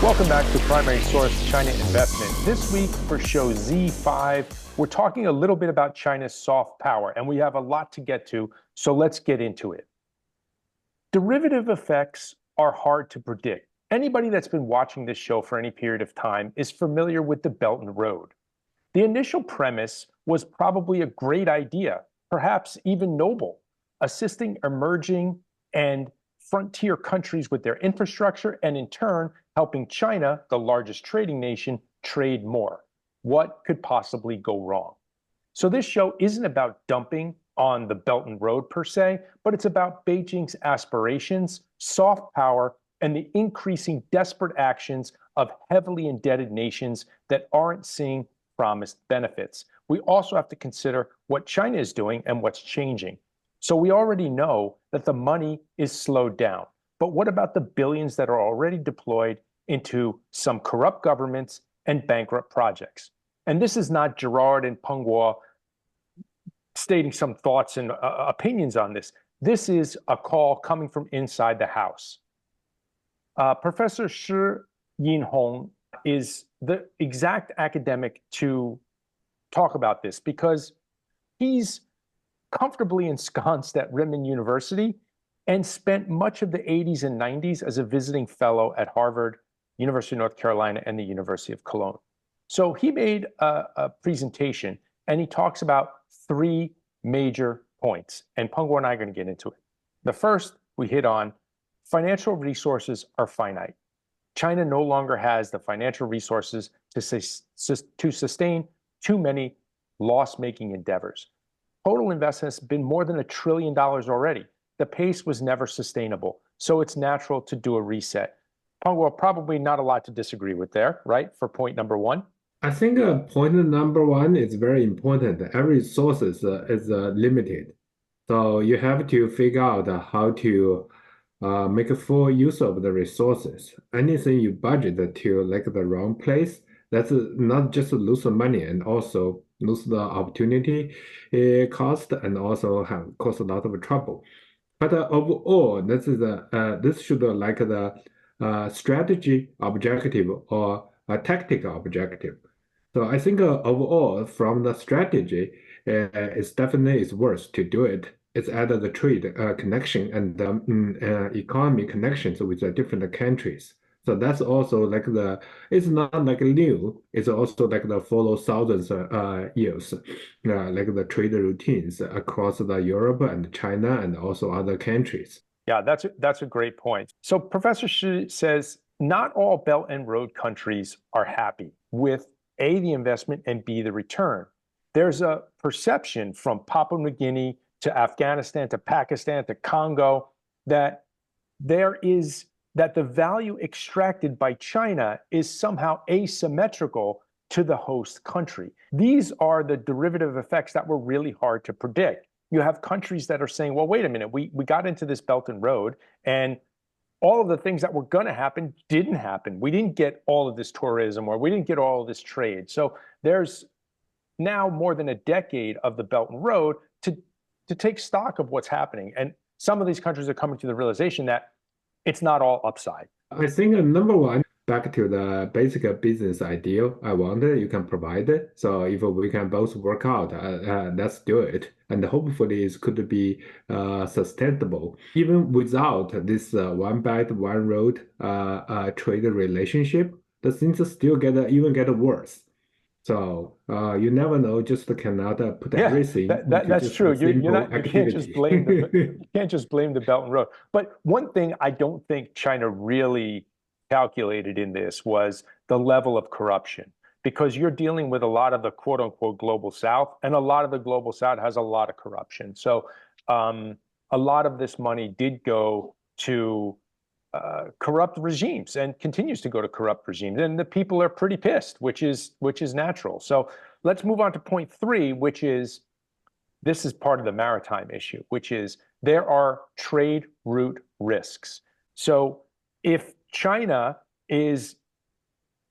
Welcome back to Primary Source China Investment. This week for show Z5, we're talking a little bit about China's soft power, and we have a lot to get to, so let's get into it. Derivative effects are hard to predict. Anybody that's been watching this show for any period of time is familiar with the Belt and Road. The initial premise was probably a great idea, perhaps even noble, assisting emerging and frontier countries with their infrastructure, and in turn, helping China, the largest trading nation, trade more. What could possibly go wrong? So this show isn't about dumping on the Belt and Road per se, but it's about Beijing's aspirations, soft power, and the increasing desperate actions of heavily indebted nations that aren't seeing promised benefits. We also have to consider what China is doing and what's changing. So we already know that the money is slowed down. But what about the billions that are already deployed into some corrupt governments and bankrupt projects? And this is not Gerard and Peng Guo stating some thoughts and opinions on this. This is a call coming from inside the House. Professor Shi Yinhong is the exact academic to talk about this because he's comfortably ensconced at Renmin University and spent much of the 80s and 90s as a visiting fellow at Harvard, University of North Carolina, and the University of Cologne. So he made a presentation, and he talks about three major points, and Peng Guo and I are going to get into it. The first we hit on, financial resources are finite. China no longer has the financial resources to sustain too many loss-making endeavors. Total investment has been more than $1 trillion already. The pace was never sustainable, so it's natural to do a reset. Peng Guo, probably not a lot to disagree with there, right, for point number one? I think point number one is very important. Every resource is limited. So you have to figure out how to make a full use of the resources. Anything you budget to like the wrong place, that's not just lose the money and also lose the opportunity cost and also have caused a lot of trouble. But overall, this should like the strategy objective or a tactical objective. So I think overall, from the strategy, it's definitely is worth to do it. It's added the trade connection and the economy connections with the different countries. So that's also like it's not like new, it's also like the follow thousands years, like the trade routines across the Europe and China and also other countries. Yeah, that's a great point. So Professor Shi says not all Belt and Road countries are happy with A, the investment, and B, the return. There's a perception from Papua New Guinea to Afghanistan to Pakistan to Congo that the value extracted by China is somehow asymmetrical to the host country. These are the derivative effects that were really hard to predict. You have countries that are saying, well, wait a minute, we got into this Belt and Road, and all of the things that were going to happen didn't happen. We didn't get all of this tourism, or we didn't get all of this trade. So there's now more than a decade of the Belt and Road to take stock of what's happening. And some of these countries are coming to the realization that it's not all upside. I think number one, back to the basic business ideal, I want it, you can provide it. So if we can both work out, let's do it. And hopefully it could be sustainable. Even without this one belt, one road trade relationship, the things still even get worse. So you never know, just cannot put everything that's just true. a simple You can't just blame activity. you can't just blame the Belt and Road. But one thing I don't think China really calculated in this was the level of corruption, because you're dealing with a lot of the quote unquote global South, and a lot of the global South has a lot of corruption. So a lot of this money did go to corrupt regimes and continues to go to corrupt regimes, and the people are pretty pissed, which is natural. So let's move on to point three, which is this is part of the maritime issue, which is there are trade route risks. So if China is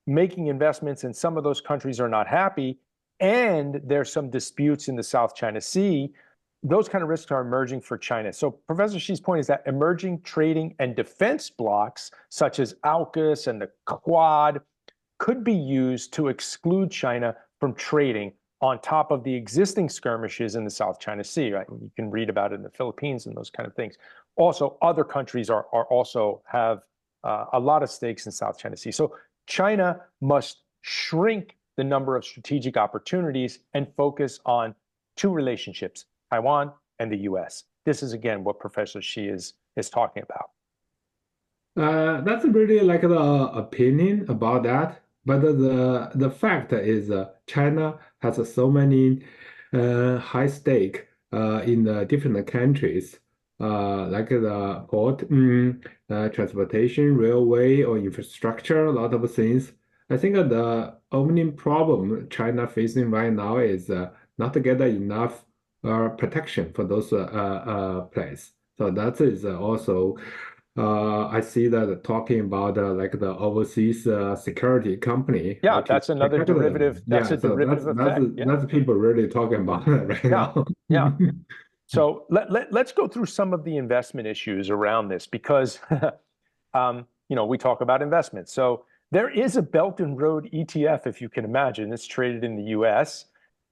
making investments and some of those countries are not happy, and there's some disputes in the South China Sea, those kind of risks are emerging for China. So Professor Shi's point is that emerging trading and defense blocks, such as AUKUS and the Quad, could be used to exclude China from trading on top of the existing skirmishes in the South China Sea. Right? You can read about it in the Philippines and those kind of things. Also, other countries are also have a lot of stakes in South China Sea. So China must shrink the number of strategic opportunities and focus on two relationships, Taiwan and the US. This is, again, what Professor Shi is talking about. That's really like the opinion about that. But the fact is, China has so many high stake in the different countries, like the port, transportation, railway, or infrastructure, a lot of things. I think the only problem China facing right now is not to get enough protection for those places. So that is also. I see that talking about like the overseas security company, how Yeah, to that's another protect them. derivative. That's Yeah, a so derivative effect. Yeah, that's people really talking about right yeah, now. yeah. So let's go through some of the investment issues around this because we talk about investment. So there is a Belt and Road ETF, if you can imagine. It's traded in the US.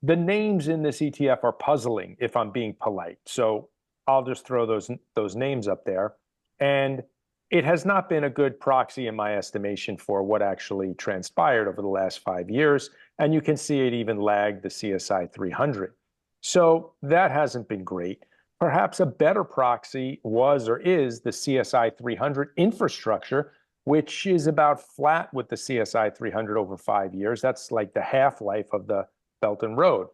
The names in this ETF are puzzling, if I'm being polite. So I'll just throw those names up there. And it has not been a good proxy, in my estimation, for what actually transpired over the last 5 years. And you can see it even lagged the CSI 300. So that hasn't been great. Perhaps a better proxy was or is the CSI 300 infrastructure, which is about flat with the CSI 300 over 5 years. That's like the half-life of the Belt and Road.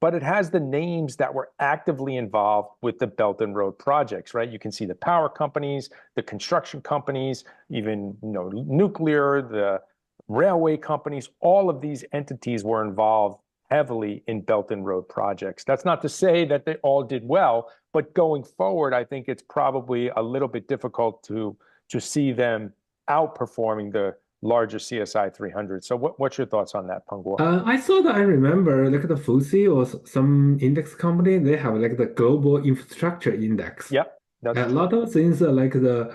But it has the names that were actively involved with the Belt and Road projects, right? You can see the power companies, the construction companies, even nuclear, the railway companies. All of these entities were involved heavily in Belt and Road projects. That's not to say that they all did well, but going forward, I think it's probably a little bit difficult to see them outperforming the larger CSI 300. So what's your thoughts on that, Peng Guo? I thought I remember like the FTSE or some index company, they have like the global infrastructure index. Yep, that's A true. lot of things are like the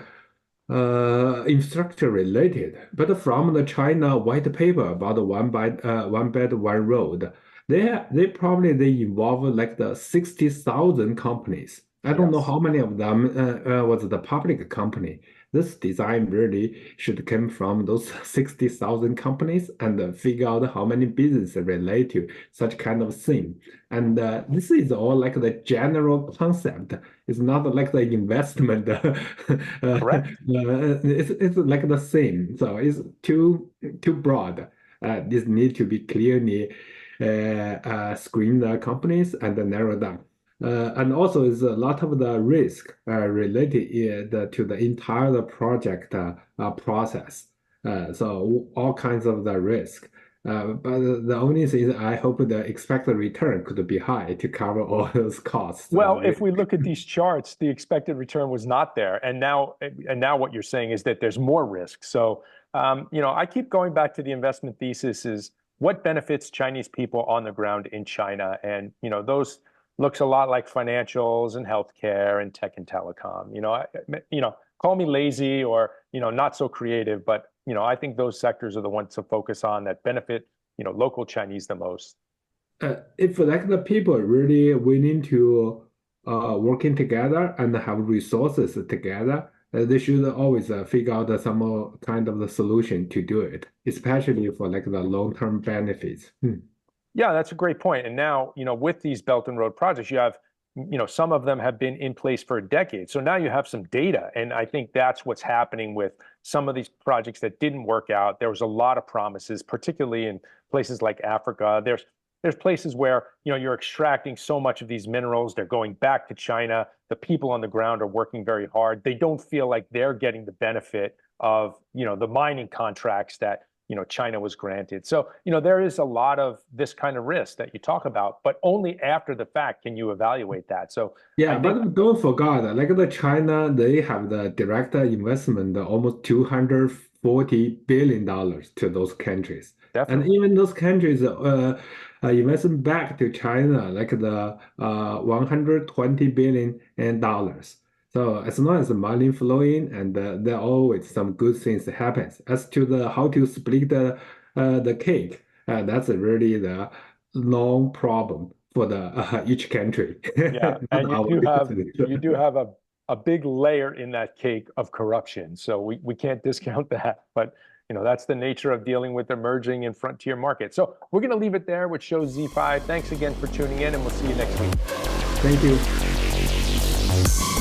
infrastructure related, but from the China white paper about the one bed one road, they involve like the 60,000 companies. I don't know Yes. how many of them was the public company. This design really should come from those 60,000 companies and figure out how many businesses relate to such kind of thing. And this is all like the general concept. It's not like the investment. Correct. It's like the same. So it's too broad. This need to be clearly screen the companies and narrow down. And also is a lot of the risk related to the entire project process. So all kinds of the risk. But the only thing is I hope the expected return could be high to cover all those costs. Well, if we look at these charts, the expected return was not there, and now what you're saying is that there's more risk. So, I keep going back to the investment thesis: is what benefits Chinese people on the ground in China, and those looks a lot like financials and healthcare and tech and telecom. Call me lazy or not so creative, but I think those sectors are the ones to focus on that benefit local Chinese the most. If like the people really willing to working together and have resources together, they should always figure out some kind of the solution to do it, especially for like the long-term benefits. Yeah, that's a great point. And now, with these Belt and Road projects, you have, some of them have been in place for a decade. So now you have some data. And I think that's what's happening with some of these projects that didn't work out. There was a lot of promises, particularly in places like Africa. There's places where, you're extracting so much of these minerals. They're going back to China. The people on the ground are working very hard. They don't feel like they're getting the benefit of, the mining contracts that China was granted. So, there is a lot of this kind of risk that you talk about, but only after the fact can you evaluate that. So I Yeah, think, but don't forget, like the China, they have the direct investment, almost $240 billion to those countries. And Definitely. even those countries investment back to China, like the 120 billion and dollars. So as long as the money flowing, and there always some good things happens. As to the how to split the cake, that's really the long problem for the each country. Yeah, Not and our you do have a big layer in that cake of corruption. So we can't discount that. But that's the nature of dealing with emerging and frontier markets. So we're going to leave it there, which shows Z5. Thanks again for tuning in, and we'll see you next week. Thank you.